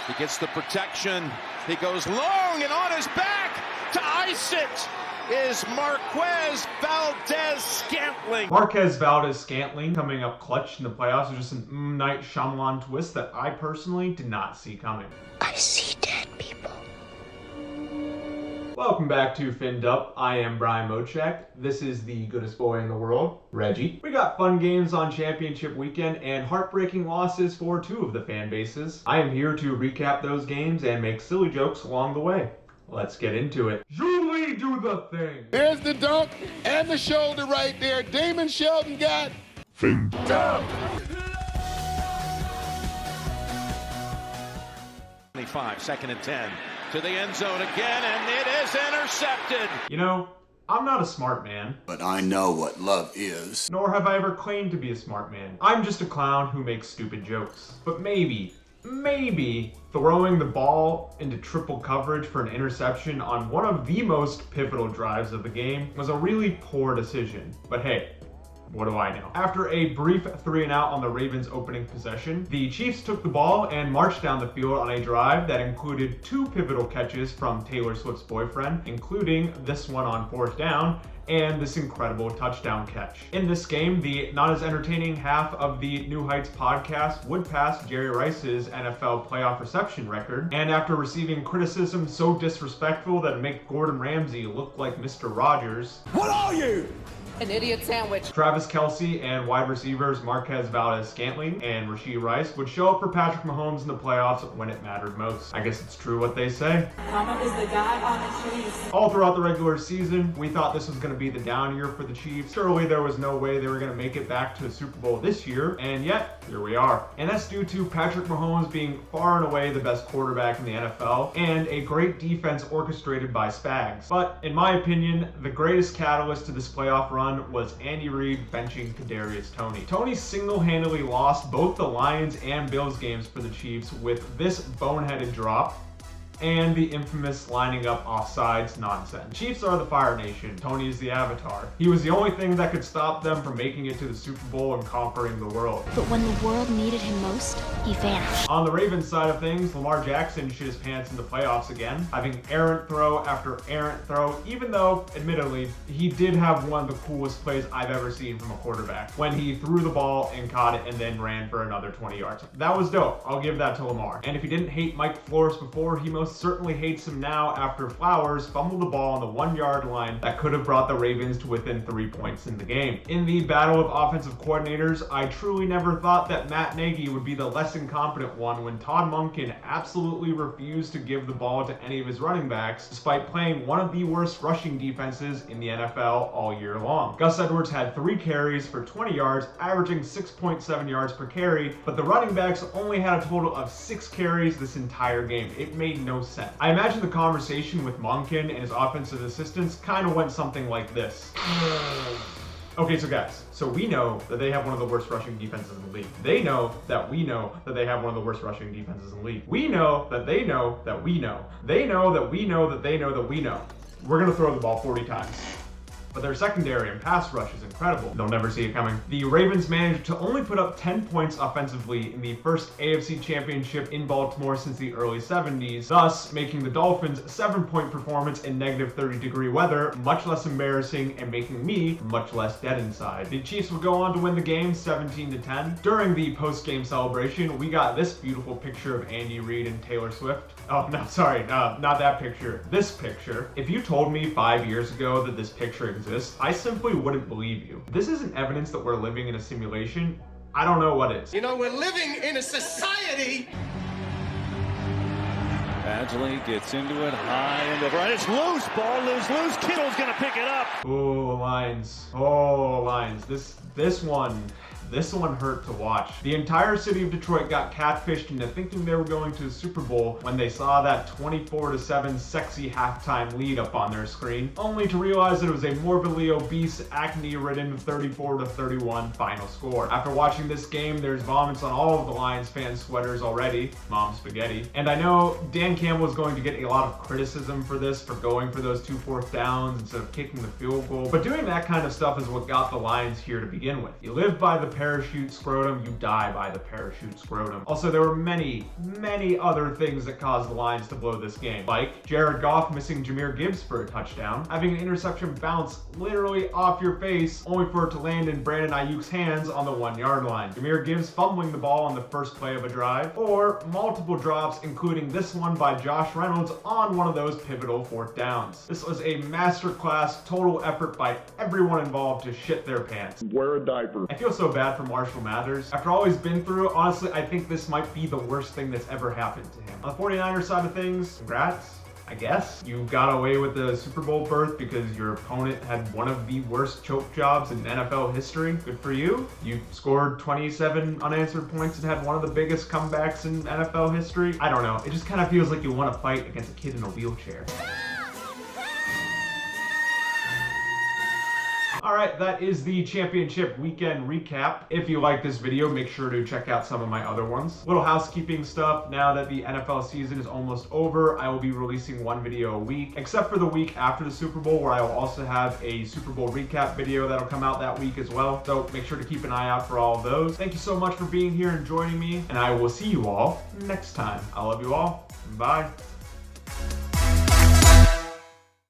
He gets the protection. He goes long, and on his back to ice it is Marquez Valdes-Scantling. Marquez Valdes-Scantling coming up clutch in the playoffs is just an Night Shyamalan twist that I personally did not see coming. I see dead people. Welcome back to Finned Up. I am Brian Mochek. This is the goodest boy in the world, Reggie. We got fun games on championship weekend and heartbreaking losses for two of the fan bases. I am here to recap those games and make silly jokes along the way. Let's get into it. Julie, do the thing. There's the dunk and the shoulder right there. Damon Shelton got Finned Up. 25, 2nd and 10 to the end zone again, and it is intercepted. You know, I'm not a smart man. But I know what love is. Nor have I ever claimed to be a smart man. I'm just a clown who makes stupid jokes. But maybe throwing the ball into triple coverage for an interception on one of the most pivotal drives of the game was a really poor decision. But hey, what do I know? After a brief 3-and-out on the Ravens' opening possession, the Chiefs took the ball and marched down the field on a drive that included two pivotal catches from Taylor Swift's boyfriend, including this one on 4th down, and this incredible touchdown catch. In this game, the not as entertaining half of the New Heights podcast would pass Jerry Rice's NFL playoff reception record, and after receiving criticism so disrespectful that it made Gordon Ramsay look like Mr. Rogers. What are you? An idiot sandwich. Travis Kelce and wide receivers Marquez Valdes-Scantling and Rashee Rice would show up for Patrick Mahomes in the playoffs when it mattered most. I guess it's true what they say. Mama is the guy on the Chiefs. All throughout the regular season, we thought this was going to be the down year for the Chiefs. Surely there was no way they were going to make it back to the Super Bowl this year, and yet, here we are. And that's due to Patrick Mahomes being far and away the best quarterback in the NFL, and a great defense orchestrated by Spags. But, in my opinion, the greatest catalyst to this playoff run was Andy Reid benching Kadarius Toney. Toney single-handedly lost both the Lions and Bills games for the Chiefs with this boneheaded drop and the infamous lining up offsides nonsense. Chiefs are the Fire Nation. Toney is the Avatar. He was the only thing that could stop them from making it to the Super Bowl and conquering the world. But when the world needed him most, he vanished. On the Ravens side of things, Lamar Jackson shit his pants in the playoffs again, having errant throw after errant throw, even though, admittedly, he did have one of the coolest plays I've ever seen from a quarterback, when he threw the ball and caught it and then ran for another 20 yards. That was dope. I'll give that to Lamar. And if he didn't hate Mike Flores before, he most certainly hates him now after Flowers fumbled the ball on the 1-yard line that could have brought the Ravens to within 3 points in the game. In the battle of offensive coordinators, I truly never thought that Matt Nagy would be the less incompetent one when Todd Monken absolutely refused to give the ball to any of his running backs, despite playing one of the worst rushing defenses in the NFL all year long. Gus Edwards had 3 carries for 20 yards, averaging 6.7 yards per carry, but the running backs only had a total of 6 carries this entire game. It made no sense. I imagine the conversation with Monken and his offensive assistants kind of went something like this. Okay, so guys, we know that they have one of the worst rushing defenses in the league. They know that we know that they have one of the worst rushing defenses in the league. We know that they know that we know. They know that we know that they know that we know. We're going to throw the ball 40 times. But their secondary and pass rush is incredible. They'll never see it coming. The Ravens managed to only put up 10 points offensively in the first AFC Championship in Baltimore since the early 70s, thus making the Dolphins' 7-point performance in negative 30-degree weather much less embarrassing and making me much less dead inside. The Chiefs would go on to win the game 17-10. During the post-game celebration, we got this beautiful picture of Andy Reid and Taylor Swift. Oh, no, sorry, not that picture. This picture. If you told me 5 years ago that this picture exists, I simply wouldn't believe you. If this isn't evidence that we're living in a simulation, I don't know what is. You know, we're living in a society. Badgley gets into it high and over. And it's loose. Ball loose. Kittle's going to pick it up. Oh, Lions. Oh, Lions. This one hurt to watch. The entire city of Detroit got catfished into thinking they were going to the Super Bowl when they saw that 24-7 sexy halftime lead up on their screen, only to realize that it was a morbidly obese, acne-ridden 34-31 final score. After watching this game, there's vomits on all of the Lions fans' sweaters already. Mom spaghetti. And I know Dan Campbell is going to get a lot of criticism for this, for going for those 2 4th downs instead of kicking the field goal, but doing that kind of stuff is what got the Lions here to begin with. You live by the parachute scrotum, you die by the parachute scrotum. Also, there were many other things that caused the Lions to blow this game, like Jared Goff missing Jahmyr Gibbs for a touchdown, having an interception bounce literally off your face only for it to land in Brandon Ayuk's hands on the 1-yard line, Jahmyr Gibbs fumbling the ball on the first play of a drive, or multiple drops, including this one by Josh Reynolds on one of those pivotal 4th downs. This was a masterclass total effort by everyone involved to shit their pants. Wear a diaper. I feel so bad for Marshall Mathers. After all he's been through, honestly, I think this might be the worst thing that's ever happened to him. On the 49ers side of things, congrats. I guess you got away with the Super Bowl berth because your opponent had one of the worst choke jobs in NFL history. Good for you. You scored 27 unanswered points and had one of the biggest comebacks in NFL history. I don't know. It just kind of feels like you want to fight against a kid in a wheelchair. Alright, that is the championship weekend recap. If you like this video, make sure to check out some of my other ones. Little housekeeping stuff. Now that the NFL season is almost over, I will be releasing one video a week, except for the week after the Super Bowl, where I will also have a Super Bowl recap video that'll come out that week as well. So make sure to keep an eye out for all of those. Thank you so much for being here and joining me, and I will see you all next time. I love you all. Bye.